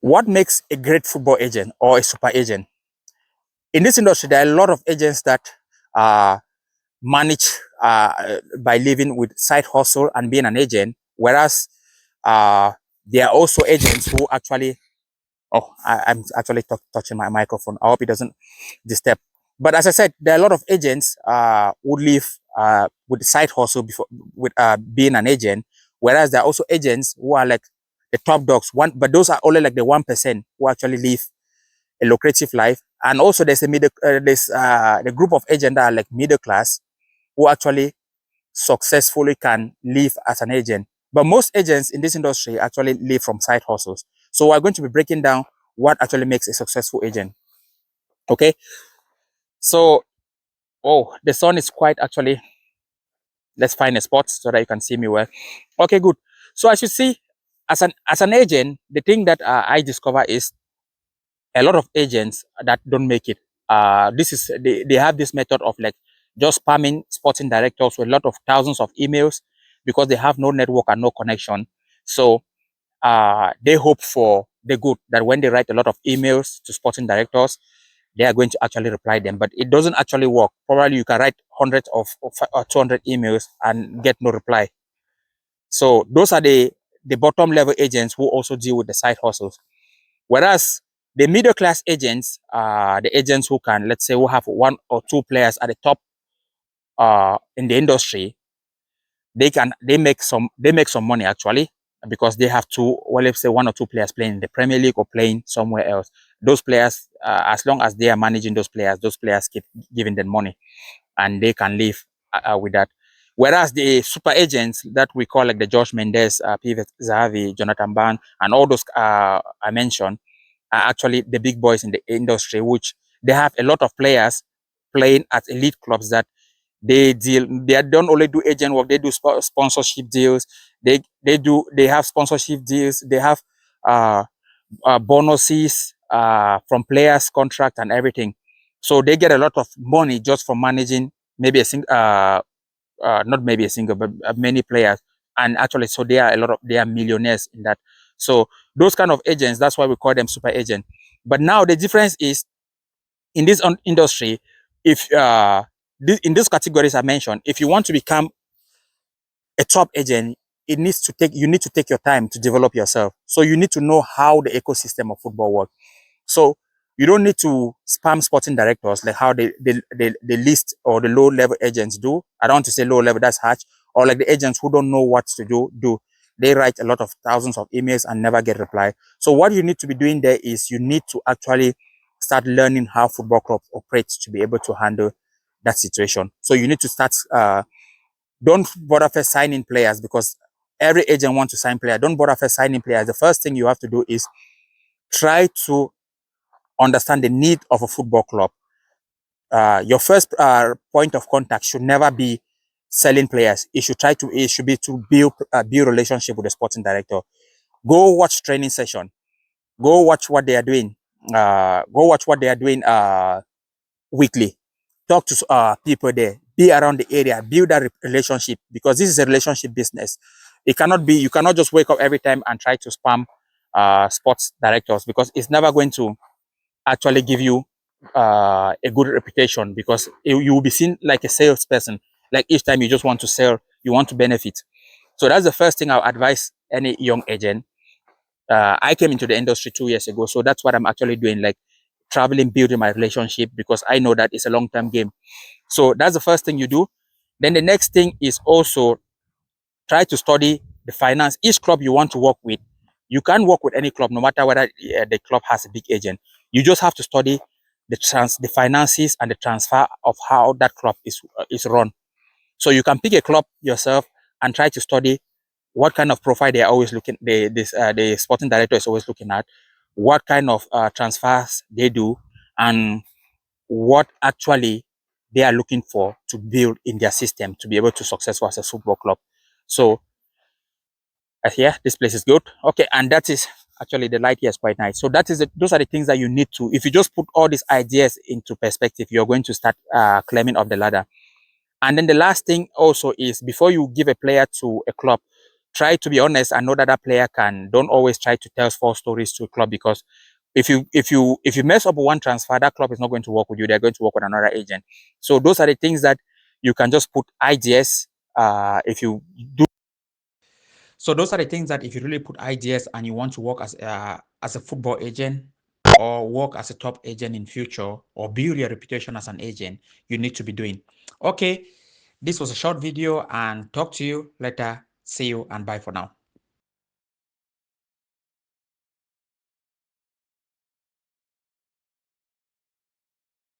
What makes a great football agent or a super agent? In this industry, there are a lot of agents that uh, manage by living with side hustle and being an agent, whereas uh, there are also agents who actually. Oh, I'm actually touching my microphone. I hope it doesn't disturb. But as I said, there are a lot of agents who live with side hustle before with being an agent, whereas there are also agents who are like the top dogs. But those are only like the 1% who actually live a lucrative life. And also there's the group of agents that are like middle class who actually successfully can live as an agent. But most agents in this industry actually live from side hustles. So we're going to be breaking down what actually makes a successful agent. Okay. So, oh, the sun is quite actually, let's find a spot so that you can see me well. Okay, good. So as you see, as an agent, the thing that I discover is a lot of agents that don't make it. They have this method of like just spamming sporting directors with a lot of thousands of emails because they have no network and no connection. So they hope for the good that when they write a lot of emails to sporting directors, they are going to actually reply them. But it doesn't actually work. Probably you can write hundreds or 200 emails and get no reply. So those are the bottom level agents who also deal with the side hustles. Whereas the middle class agents, the agents who can, let's say, who have one or two players at the top in the industry, they make some money actually because they have two, well, let's say one or two players playing in the Premier League or playing somewhere else. Those players, as long as they are managing those players keep giving them money and they can live with that. Whereas the super agents that we call like the Josh Mendes, Pivet Zahavi, Jonathan Ban, and all those I mentioned are actually the big boys in the industry, which they have a lot of players playing at elite clubs that they don't only do agent work, they do sponsorship deals, they have sponsorship deals, they have uh, bonuses from players contract and everything, so they get a lot of money just from managing maybe a single not maybe a single but many players, and actually so they are millionaires in that. So those kind of agents, that's why we call them super agent. But now the difference is in this industry, if in these categories I mentioned, if you want to become a top agent, you need to take your time to develop yourself. So you need to know how the ecosystem of football works. So you don't need to spam sporting directors like how the list or the low level agents do. I don't want to say low level, that's harsh. Or like the agents who don't know what to do. They write a lot of thousands of emails and never get reply. So what you need to be doing there is you need to actually start learning how football clubs operate to be able to handle that situation. So you need to start don't bother first signing players because every agent wants to sign players. Don't bother first signing players. The first thing you have to do is try to understand the need of a football club. Your first point of contact should never be selling players. It should be to build relationship with the sporting director. Go watch training session. Go watch what they are doing. Weekly. Talk to people there. Be around the area. Build that relationship because this is a relationship business. You cannot just wake up every time and try to spam sports directors because it's never going to actually give you a good reputation because you will be seen like a salesperson. Like each time you just want to sell, you want to benefit. So that's the first thing I'll advise any young agent. I came into the industry 2 years ago, so that's what I'm actually doing, like traveling, building my relationship because I know that it's a long-term game. So that's the first thing you do. Then the next thing is also try to study the finance. Each club you want to work with, you can work with any club, no matter whether the club has a big agent. You just have to study the finances and the transfer of how that club is run. So you can pick a club yourself and try to study what kind of profile they are always looking. The sporting director is always looking at what kind of transfers they do and what actually they are looking for to build in their system to be able to successful as a football club. So here, this place is good. Okay, and that is actually the light here is quite nice. So those are the things that you need to. If you just put all these ideas into perspective, you're going to start climbing up the ladder. And then the last thing also is before you give a player to a club, try to be honest and know that that player can. Don't always try to tell false stories to a club, because if you mess up one transfer, that club is not going to work with you. They're going to work with another agent. So those are the things that you can just put IGS if you do. So those are the things that if you really put IGS and you want to work as a football agent, or work as a top agent in future, or build your reputation as an agent, you need to be doing. Okay, this was a short video, and talk to you later. See you and bye for now.